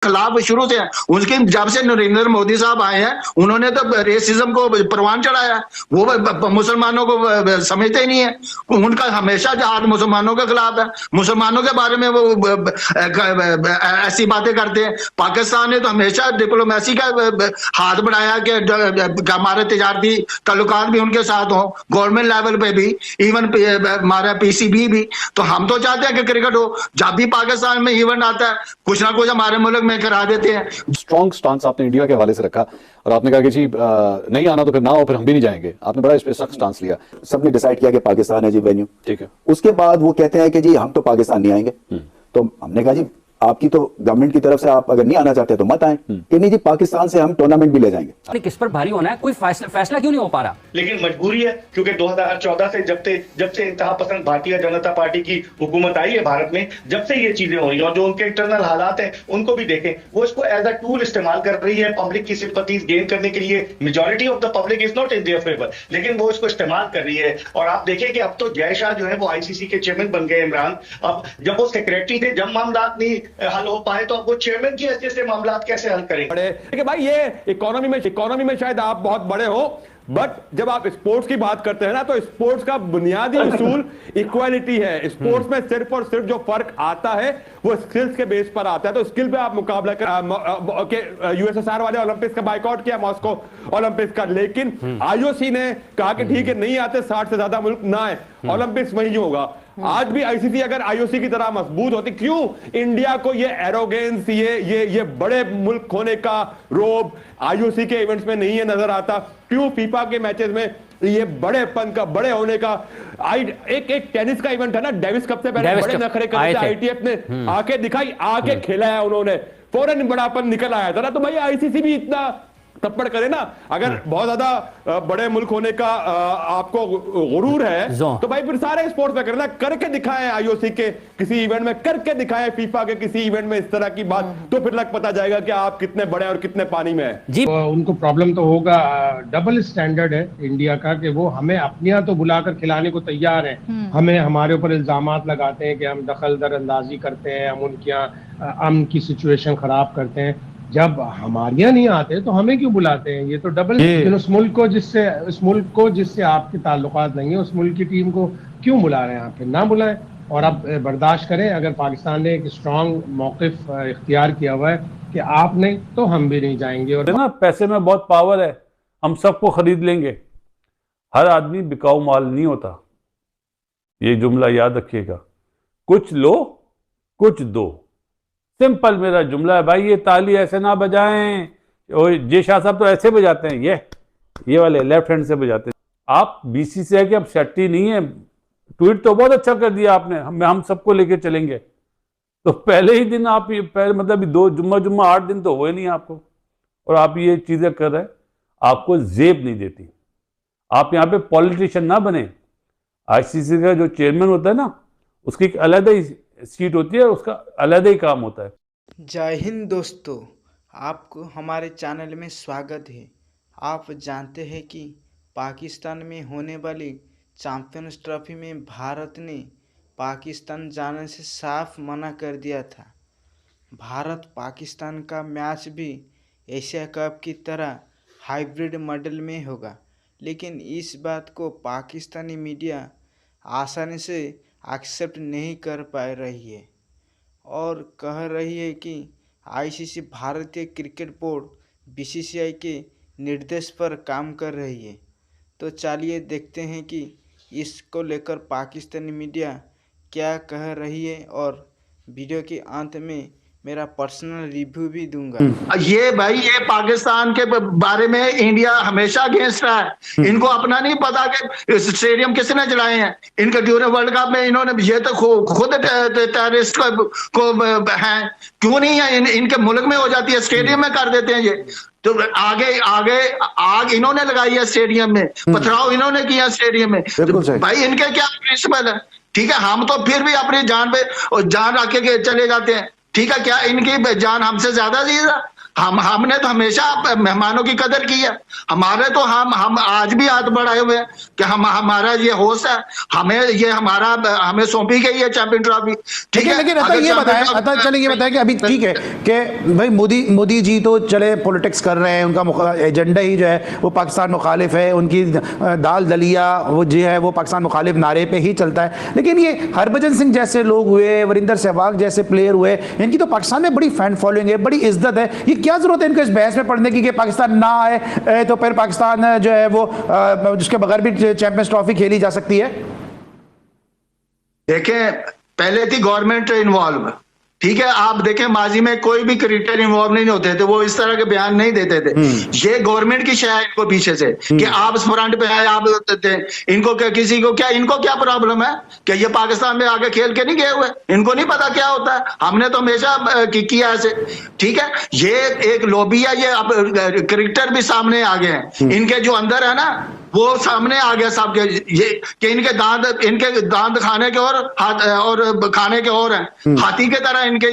खिलाफ शुरू से है। उनके जब से नरेंद्र मोदी साहब आए हैं उन्होंने तो रेसिज्म को परवान चढ़ाया, वो मुसलमानों को समझते ही नहीं है। उनका हमेशा जहाद मुसलमानों के खिलाफ है, मुसलमानों के बारे में वो ऐसी बातें करते हैं। पाकिस्तान ने तो हमेशा डिप्लोमेसी का हाथ बढ़ाया कि हमारे तिजारती ताल्लुकात भी उनके साथ हों, गवर्नमेंट लेवल पे भी, इवन हमारा पीसीबी भी। तो हम तो चाहते हैं कि क्रिकेट हो, जब भी पाकिस्तान में इवेंट आता है कुछ ना कुछ हमारे मुल्क में करा देते हैं। स्ट्रॉन्ग स्टांस आपने इंडिया के हवाले से रखा और आपने कहा कि जी नहीं आना तो फिर ना हो, फिर हम भी नहीं जाएंगे। आपने बड़ा इस पे सख्त स्टांस लिया। सबने डिसाइड किया कि पाकिस्तान है जी वेन्यू, ठीक है। उसके बाद वो कहते हैं कि जी हम तो पाकिस्तान नहीं आएंगे। तो हमने कहा जी आपकी तो गवर्नमेंट की तरफ से आप अगर नहीं आना चाहते तो मत आए, कि नहीं जी पाकिस्तान से हम टूर्नामेंट भी ले जाएंगे। किस पर भारी होना है, कोई फैसला क्यों नहीं हो पा रहा? लेकिन मजबूरी है, क्योंकि 2014 से जब से इंतहा पसंद भारतीय जनता पार्टी की हुकूमत आई है भारत में, जब से ये चीजें हो रही हैं और जो उनके इंटरनल हालात हैं उनको भी देखें, वो इसको एज अ टूल इस्तेमाल कर रही है पब्लिक की सिंपैथीज गेन करने के लिए। Majority of the public is not in their favour, लेकिन वो इसको इस्तेमाल कर रही है। और आप देखें कि अब तो जय शाह जो है वो आईसीसी के चेयरमैन बन गए। इमरान अब जब वो सेक्रेटरी थे, जब मामला नहीं हल हो पाए तो अब वो चेयरमैन की हैसियत से मामला कैसे हल करेंगे? देखिए भाई, ये इकोनॉमी में शायद आप बहुत बड़े हो, बट जब आप स्पोर्ट्स की बात करते हैं ना, तो स्पोर्ट्स का बुनियादी उसूल इक्वालिटी है। स्पोर्ट्स में सिर्फ और सिर्फ जो फर्क आता है वो स्किल्स के बेस पर आता है। तो स्किल पे आप मुकाबला कर यूएसएसआर वाले ओलंपिक्स का बाइकआउट किया, मॉस्को ओलंपिक्स का, लेकिन आईओसी ने कहा कि ठीक है नहीं आते 60 से ज्यादा मुल्क ना आए, ओलंपिक्स वहीं होगा। आज भी आईसीसी अगर आईओसी की तरह मजबूत होती, क्यों इंडिया को ये एरोगेंस, ये बड़े मुल्क होने का रोब आईओसी के इवेंट्स में नहीं है नजर आता? क्यों फीफा के मैचेस में ये बड़ेपन का, बड़े होने का? एक टेनिस का इवेंट है ना, डेविस कप से पहले बड़े नखरे करते आईटीएफ ने आके दिखाई, आके खेला है उन्होंने, फौरन बड़ापन निकल आया था ना। तो भाई आईसीसी भी इतना तप्पड़ करे ना। अगर बहुत ज्यादा बड़े मुल्क होने का आपको गुरूर है तो भाई फिर सारे स्पोर्ट्स में करना, करके दिखाएं आईओसी के किसी इवेंट में, करके दिखाएं फीफा के किसी इवेंट में इस तरह की बात, तो फिर लग पता जाएगा कि आप कितने बड़े और कितने पानी में है जी। उनको प्रॉब्लम तो होगा, डबल स्टैंडर्ड है इंडिया का, कि वो हमें अपने यहाँ तो बुलाकर खिलाने को तैयार है, हमें हमारे ऊपर इल्जामात लगाते हैं कि हम दखल दरअंदाजी करते हैं, हम उनके यहाँ अमन की सिचुएशन खराब करते हैं। जब हमारे यहाँ नहीं आते तो हमें क्यों बुलाते हैं? ये तो डबल। लेकिन उस मुल्क को जिससे आपके ताल्लुकात नहीं है, उस मुल्क की टीम को क्यों बुला रहे हैं आप? फिर ना बुलाएं और अब बर्दाश्त करें। अगर पाकिस्तान ने एक स्ट्रांग मौक़िफ़ इख्तियार किया हुआ है कि आप नहीं तो हम भी नहीं जाएंगे। और ना पैसे में बहुत पावर है, हम सबको खरीद लेंगे। हर आदमी बिकाऊ माल नहीं होता, ये जुमला याद रखिएगा। कुछ लो कुछ दो, सिंपल मेरा जुमला है भाई। ये ताली ऐसे ना बजाएं, और जे शाह साहब तो ऐसे बजाते हैं, ये वाले लेफ्ट हैंड से बजाते हैं। आप बीसीसीआई की अब सेट्टी नहीं है। ट्वीट तो बहुत अच्छा कर दिया आपने, हम सबको लेके चलेंगे, तो पहले ही दिन आप मतलब 2 जुम्मा 8 दिन तो हुए नहीं आपको, और आप ये चीजें कर रहे हैं, आपको जेब नहीं देती। आप यहाँ पे पॉलिटिशियन ना बने। आईसीसी का जो चेयरमैन होता है ना, उसकी एक अलग ही सीट होती है, उसका अलग ही काम होता है। जय हिंद दोस्तों, आपको हमारे चैनल में स्वागत है। आप जानते हैं कि पाकिस्तान में होने वाली चैंपियंस ट्रॉफी में भारत ने पाकिस्तान जाने से साफ मना कर दिया था। भारत पाकिस्तान का मैच भी एशिया कप की तरह हाइब्रिड मॉडल में होगा, लेकिन इस बात को पाकिस्तानी मीडिया आसानी से एक्सेप्ट नहीं कर पा रही है और कह रही है कि आईसीसी भारतीय क्रिकेट बोर्ड बीसीसीआई के निर्देश पर काम कर रही है। तो चलिए देखते हैं कि इसको लेकर पाकिस्तानी मीडिया क्या कह रही है, और वीडियो के अंत में मेरा पर्सनल रिव्यू भी दूंगा। ये भाई, ये पाकिस्तान के बारे में इंडिया हमेशा अगेंस्ट रहा है। इनको अपना नहीं पता कि स्टेडियम किसने चलाए हैं। इनके ड्यूरिंग वर्ल्ड कप में इन्होंने ये तो खुद टेररिस्ट को हैं, क्यों नहीं है? इनके मुल्क में हो जाती है, स्टेडियम में कर देते हैं ये। तो आगे आग इन्होंने लगाई है स्टेडियम में, पथराव इन्होंने किया स्टेडियम में। तो भाई इनके क्या प्रिंसिपल है? ठीक है, हम तो फिर भी अपनी जान पे जान रख के चले जाते हैं। ठीक है, क्या इनकी जान हमसे ज्यादा हमने तो हमेशा मेहमानों की कदर की है। हमारे तो हम आज भी हाथ बढ़ाए हुए हैं कि हमारा ये होश है, हमें सौंपी गई है चैंपियन ट्रॉफी। ठीक है, लेकिन ये बताएं कि अभी ठीक है कि भाई मोदी जी तो चले पॉलिटिक्स कर रहे हैं, उनका एजेंडा ही जो है वो पाकिस्तान मुखालिफ है, उनकी दाल दलिया वो जो है वो पाकिस्तान मुखालिफ नारे पे ही चलता है। लेकिन ये हरभजन सिंह जैसे लोग हुए, वरिंदर सहवाग जैसे प्लेयर हुए, इनकी तो पाकिस्तान में बड़ी फैन फॉलोइंग है, बड़ी इज्जत है। ये क्या जरूरत है इनको इस बहस में पढ़ने की कि पाकिस्तान ना आए तो फिर पाकिस्तान जो है वो जिसके बगैर भी चैंपियंस ट्रॉफी खेली जा सकती है? देखें, पहले थी गवर्नमेंट इन्वॉल्व, ठीक है। आप देखें माजी में कोई भी क्रिकेटर इन्वॉल्व नहीं होते थे, वो इस तरह के बयान नहीं देते थे। ये गवर्नमेंट की शायद इनको पीछे से कि आप फ्रंट पे आए, आप थे, इनको क्या प्रॉब्लम है कि ये पाकिस्तान में आगे खेल के नहीं गए हुए, इनको नहीं पता क्या होता है। हमने तो हमेशा किया ऐसे, ठीक है। ये एक लॉबी है, ये अब क्रिकेटर भी सामने आ गए हैं, इनके जो अंदर है ना वो सामने आ गया साहब के, ये कि इनके दांत खाने के और खाने के और हैं, हाथी के तरह इनके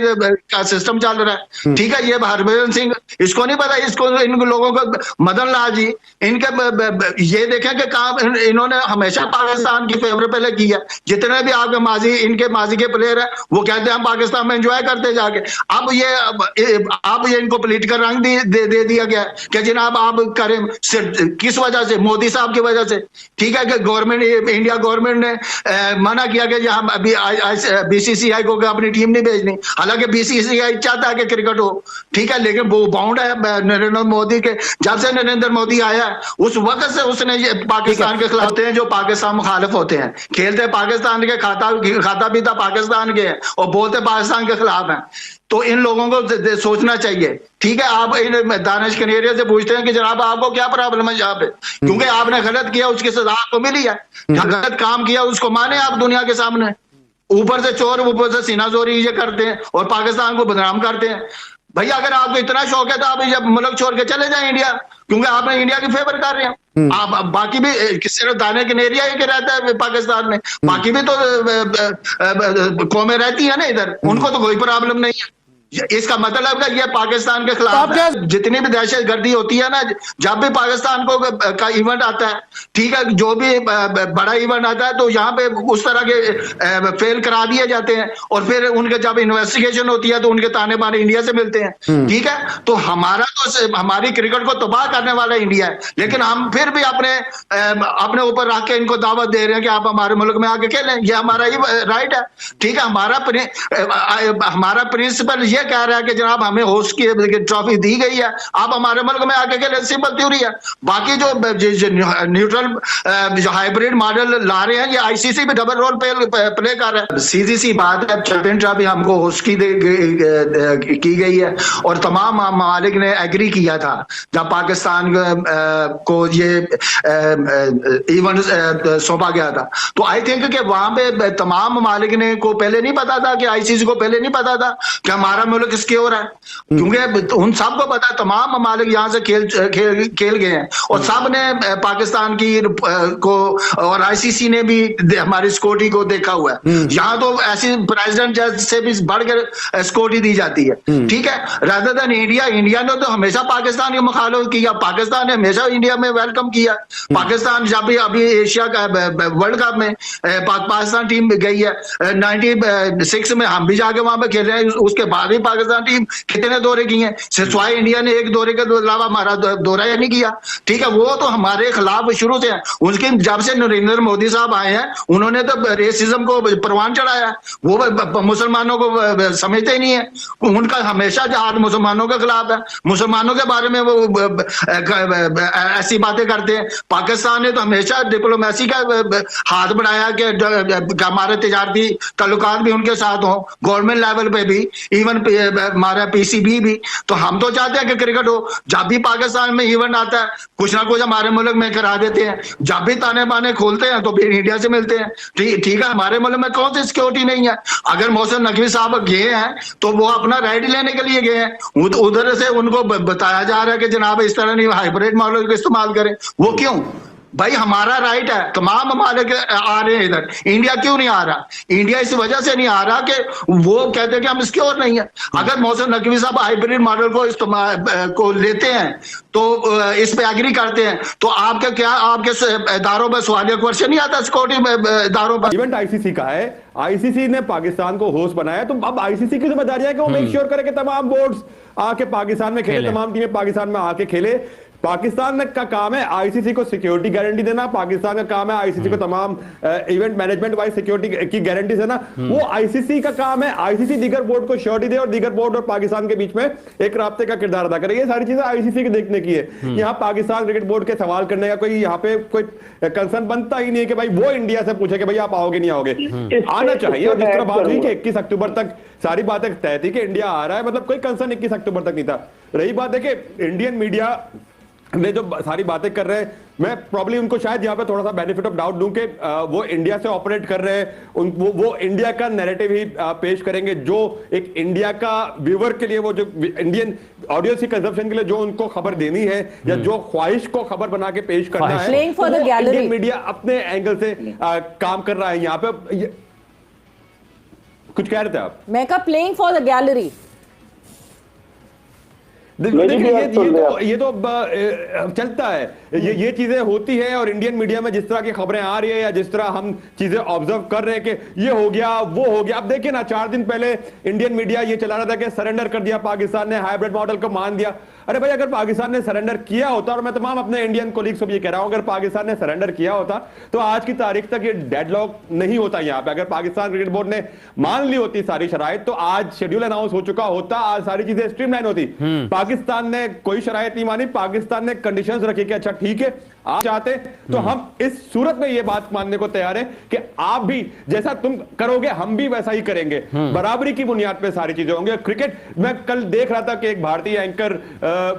का सिस्टम चल रहा है। ठीक है, ये हरभजन सिंह इसको नहीं पता, इसको इन लोगों को मदन लाल जी इनके ये देखें कि काम इन्होंने हमेशा पाकिस्तान की फेवर पहले किया। जितने भी आपके इनके माजी के प्लेयर है वो कहते हैं हम पाकिस्तान में एंजॉय करते जाके। अब ये इनको पॉलिटिकल रंग दे दिया गया कि जनाब आप करें, किस वजह से? मोदी साहब की वजह से। ठीक है कि इंडिया गवर्नमेंट ने मना किया कि हम अभी बीसीसीआई को अपनी टीम नहीं भेजनी, हालांकि बीसीसीआई चाहता है कि क्रिकेट हो, ठीक है, लेकिन वो बाउंड है नरेंद्र मोदी के। जब से नरेंद्र मोदी आया उस वक्त से उसने ये पाकिस्तान के खिलाफ हैं, जो पाकिस्तान मुखालिफ होते हैं, खेलते पाकिस्तान के, खाता पीता पाकिस्तान के हैं और बोलते पाकिस्तान के खिलाफ हैं। तो इन लोगों को सोचना चाहिए। ठीक है, आप इन दानिश कनेरिया से पूछते हैं कि जनाब आपको क्या प्रॉब्लम है यहाँ पे, क्योंकि आपने गलत किया उसकी सजा आपको मिली है। गलत काम किया उसको माने आप दुनिया के सामने। ऊपर से चोर, ऊपर से सीनाजोरी ये करते हैं और पाकिस्तान को बदनाम करते हैं। भैया अगर आपको इतना शौक है तो आप जब मुल्क छोड़ के चले जाएं इंडिया, क्योंकि आप इंडिया की फेवर कर रहे हैं। आप बाकी भी सिर्फ दाने कनेरिया ही के रहता है पाकिस्तान में, बाकी भी तो कौमें रहती है ना इधर, उनको तो कोई प्रॉब्लम नहीं है। इसका मतलब है ये पाकिस्तान के खिलाफ जितनी भी दहशतगर्दी होती है ना, जब भी पाकिस्तान का इवेंट आता है, ठीक है, जो भी बड़ा इवेंट आता है तो यहाँ पे उस तरह के फेल करा दिए जाते हैं और फिर उनके जब इन्वेस्टिगेशन होती है तो उनके ताने बाने इंडिया से मिलते हैं। ठीक है, तो हमारी क्रिकेट को तबाह करने वाला इंडिया है, लेकिन हम फिर भी अपने ऊपर रख के इनको दावत दे रहे हैं कि आप हमारे मुल्क में आके खेलें, ये हमारा ही राइट है। ठीक है, हमारा प्रिंसिपल ये कह रहा है कि जनाब हमें होस्ट की ट्रॉफी दी गई है, आप हमारे मुल्क में आके खेलें, सिंपल थ्योरी है। बाकी जो न्यूट्रल जो हाइब्रिड मॉडल ला रहे हैं, ये आईसीसी भी डबल रोल प्ले कर रहा है। सीधी सी बात है, चैंपियन ट्रॉफी हमको होस्ट की गई है और तमाम ममालिक ने एग्री किया था जब पाकिस्तान को ये इवेंट सौंपा गया था। तो आई थिंक कि वहां पे तमाम ममालिक ने को पहले नहीं पता था, कि आईसीसी को पहले नहीं पता था कि हमारा मुल्क सिक्योर है, क्योंकि उन सबको पता है, तमाम ममालिक यहाँ से खेल गए हैं और सब ने पाकिस्तान की को और आईसीसी ने भी हमारी सिक्योरिटी को देखा हुआ है। यहाँ तो ऐसी प्रेसिडेंट जज से भी बढ़कर सिक्योरिटी दी जाती है। ठीक है, रादर देन इंडिया ने तो हमेशा पाकिस्तान के मुखालिफ किया, पाकिस्तान ने हमेशा इंडिया में वेलकम किया। पाकिस्तान जब भी अभी एशिया का वर्ल्ड कप में पाकिस्तान टीम गई है 96 में, हम भी जाके वहां पे खेले हैं, उसके बाद ही पाकिस्तान टीम कितने दौरे किए हैं, सिवाय इंडिया ने एक दौरे के अलावा हमारा दौरा ही नहीं किया। ठीक है, वो तो हमारे खिलाफ शुरू से है। उसके जब से नरेंद्र मोदी साहब आए हैं उन्होंने तो रेसिज्म को परवान चढ़ाया, वो मुसलमानों को समझते ही नहीं है। उनका हमेशा जहाद मुसलमानों के खिलाफ है, मुसलमानों के बारे में वो ऐसी बातें करते हैं। पाकिस्तान ने तो हमेशा डिप्लोमेसी का हाथ बढ़ाया कि हमारे तिजारती ताल्लुकात भी उनके साथ हो, गवर्नमेंट लेवल पे भी, इवन हमारा पीसीबी भी। तो हम तो चाहते हैं कि क्रिकेट हो। जब भी पाकिस्तान में इवेंट आता है कुछ ना कुछ हमारे मुल्क में करा देते हैं, जब भी ताने बाने खोलते हैं तो फिर इंडिया से मिलते हैं। ठीक है, हमारे मुल्क में कौन सी सिक्योरिटी नहीं है? अगर मोहसिन नकवी साहब गए हैं तो वो अपना राइट लेने के लिए गए हैं, उधर से उनको बताया जा रहा है कि जनाब इस तरह नहीं हाइब्रिड मॉडल को इस्तेमाल करें। वो क्यों? भाई हमारा राइट है, तमाम ममालिक आ रहे हैं इधर, इंडिया क्यों नहीं आ रहा? इंडिया इस वजह से नहीं आ रहा कि वो कहते हैं कि हम सिक्योर नहीं है। अगर मोहसिन नकवी साहब हाइब्रिड मॉडल को इस्तेमाल को लेते हैं तो इस पे एग्री करते हैं, तो आपके क्या आपके इदारों पर सवालिया क्वेश्चन नहीं आता? सिक्योरिटी इदारों पर इवेंट आईसीसी का है, आईसीसी ने पाकिस्तान को होस्ट बनाया, तो अब आईसीसी की जिम्मेदारी है कि वो मेक श्योर करे कि तमाम बोर्ड्स आके पाकिस्तान में खेले, तमाम टीमें पाकिस्तान में आके खेले। पाकिस्तान का काम है आईसीसी को सिक्योरिटी गारंटी देना, पाकिस्तान का काम है आईसीसी को तमाम इवेंट मैनेजमेंट वाइज सिक्योरिटी की गारंटी देना। वो आईसीसी का काम है, आईसीसी दीगर बोर्ड को श्योरिटी दे और दीगर बोर्ड और पाकिस्तान के बीच में एक राब्ते का किरदार अदा करे। ये सारी चीजें आईसीसी के देखने की है। यहाँ पाकिस्तान क्रिकेट बोर्ड के सवाल करने का कोई यहाँ पे कोई कंसर्न बनता ही नहीं है कि भाई वो इंडिया से पूछे कि भाई आप आओगे नहीं आओगे। आना चाहिए। और जिस तरह बात हुई कि 21 अक्टूबर तक सारी बातें तय थी कि इंडिया आ रहा है, मतलब कोई कंसर्न 21 अक्टूबर तक नहीं था। रही बात है कि इंडियन मीडिया ने जो सारी बातें कर रहे हैं, मैं प्रॉब्ली उनको शायद यहाँ पे थोड़ा सा बेनिफिट ऑफ डाउट दूं कि वो इंडिया से ऑपरेट कर रहे हैं, वो इंडिया का नैरेटिव ही पेश करेंगे जो एक इंडिया का व्यूअर के लिए, वो जो इंडियन ऑडियंस की कंजप्शन के लिए जो उनको खबर देनी है या जो ख्वाहिश को खबर बना के पेश करना है, इंडियन मीडिया अपने एंगल से काम कर रहा है। यहाँ पे कुछ कह रहे थे आप? मैं कहा प्लेइंग फॉर द गैलरी। ये तो चलता है, ये चीजें होती है। और इंडियन मीडिया में जिस तरह की खबरें आ रही है या जिस तरह हम चीजें ऑब्जर्व कर रहे हैं कि ये हो गया वो हो गया। अब देखिए ना, 4 दिन पहले इंडियन मीडिया ये चला रहा था कि सरेंडर कर दिया पाकिस्तान ने, हाइब्रिड मॉडल को मान दिया। अरे भाई, अगर पाकिस्तान ने सरेंडर किया होता, और मैं तमाम अपने इंडियन कोलीग्स को भी ये कह रहा हूं, अगर पाकिस्तान ने सरेंडर किया होता तो आज की तारीख तक ये डेडलॉक नहीं होता यहाँ पे। अगर पाकिस्तान क्रिकेट बोर्ड ने मान ली होती सारी शराइत तो आज शेड्यूल अनाउंस हो चुका होता, आज सारी चीजें स्ट्रीमलाइन होती। पाकिस्तान ने कोई शराइत नहीं मानी, पाकिस्तान ने कंडीशंस रखी कि अच्छा ठीक है आप चाहते तो हम इस सूरत में ये बात मानने को तैयार है कि आप भी जैसा तुम करोगे हम भी वैसा ही करेंगे। बराबरी की बुनियाद पे सारी चीजें होंगे। क्रिकेट मैं कल देख रहा था कि एक भारतीय एंकर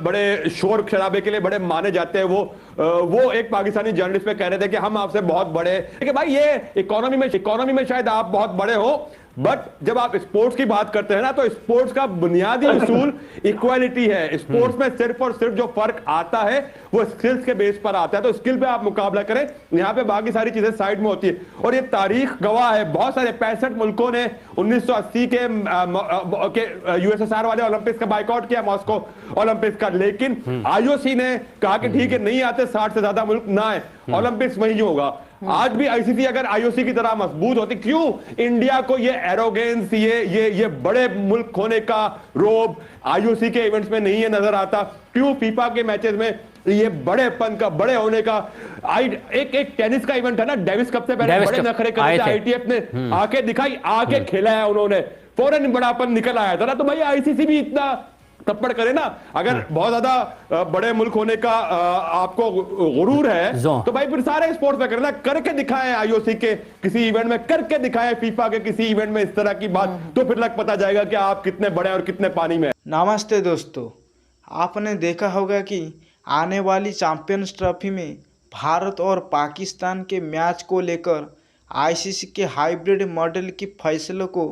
बड़े शोर शराबे के लिए बड़े माने जाते हैं, वो एक पाकिस्तानी जर्नलिस्ट पे कह रहे थे कि हम आपसे बहुत बड़े, कि भाई ये इकोनॉमी में शायद आप बहुत बड़े हो, बट जब आप स्पोर्ट्स की बात करते हैं ना तो स्पोर्ट्स का बुनियादी उसूल इक्वालिटी है। स्पोर्ट्स में सिर्फ और सिर्फ जो फर्क आता है वो स्किल्स के बेस पर आता है, तो स्किल पे आप मुकाबला करें, यहाँ पे बाकी सारी चीजें साइड में होती है। और ये तारीख गवाह है, बहुत सारे 65 मुल्कों ने 1980 के यूएसएसआर वाले ओलंपिक्स का बाइकआउट किया, मॉस्को ओलंपिक्स का, लेकिन आईओसी ने कहा कि ठीक है नहीं आते 60 से ज्यादा मुल्क ना आए, ओलंपिक्स वहीं होगा। आज भी आईसीसी अगर आईओसी की तरह मजबूत होती, क्यों इंडिया को ये एरोगेंस, ये बड़े मुल्क होने का रोब आईओसी के इवेंट्स में नहीं है नजर आता? क्यों फीफा के मैचेस में ये बड़ेपन का, बड़े होने का? एक टेनिस का इवेंट है ना, डेविस कप से पहले बड़े नखरे करते थे, आईटीएफ ने आके दिखाई, आके खेला है उन्होंने, फौरन बड़ापन निकल आया था ना। तो भाई आईसीसी भी इतना थप्पड़ करे ना, अगर बहुत ज्यादा बड़े मुल्क होने का आपको गुरूर है तो भाई फिर सारे स्पोर्ट्स में करना, करके दिखाएं आईओसी के किसी इवेंट में, करके दिखाएं फीफा के किसी इवेंट में इस तरह की बात, तो फिर लग पता जाएगा कि आप कितने बड़े और कितने पानी में। नमस्ते दोस्तों, आपने देखा होगा कि आने वाली चैंपियंस ट्रॉफी में भारत और पाकिस्तान के मैच को लेकर आईसीसी के हाइब्रिड मॉडल के फैसलों को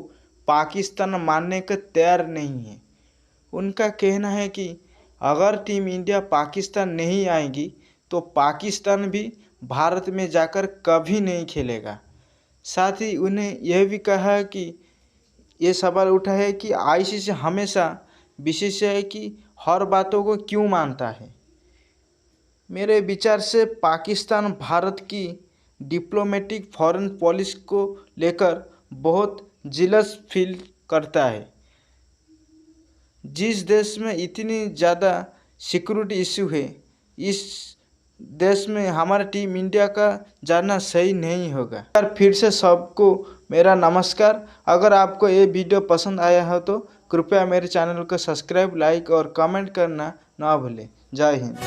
पाकिस्तान मानने को तैयार नहीं है। उनका कहना है कि अगर टीम इंडिया पाकिस्तान नहीं आएगी तो पाकिस्तान भी भारत में जाकर कभी नहीं खेलेगा। साथ ही उन्हें यह भी कहा कि ये सवाल उठा है कि आईसीसी हमेशा विशेष है कि हर बातों को क्यों मानता है। मेरे विचार से पाकिस्तान भारत की डिप्लोमेटिक फॉरेन पॉलिसी को लेकर बहुत जिलस फील करता है। जिस देश में इतनी ज़्यादा सिक्योरिटी इशू है, इस देश में हमारा टीम इंडिया का जाना सही नहीं होगा। फिर से सबको मेरा नमस्कार। अगर आपको ये वीडियो पसंद आया हो तो कृपया मेरे चैनल को सब्सक्राइब, लाइक और कमेंट करना ना भूलें। जय हिंद।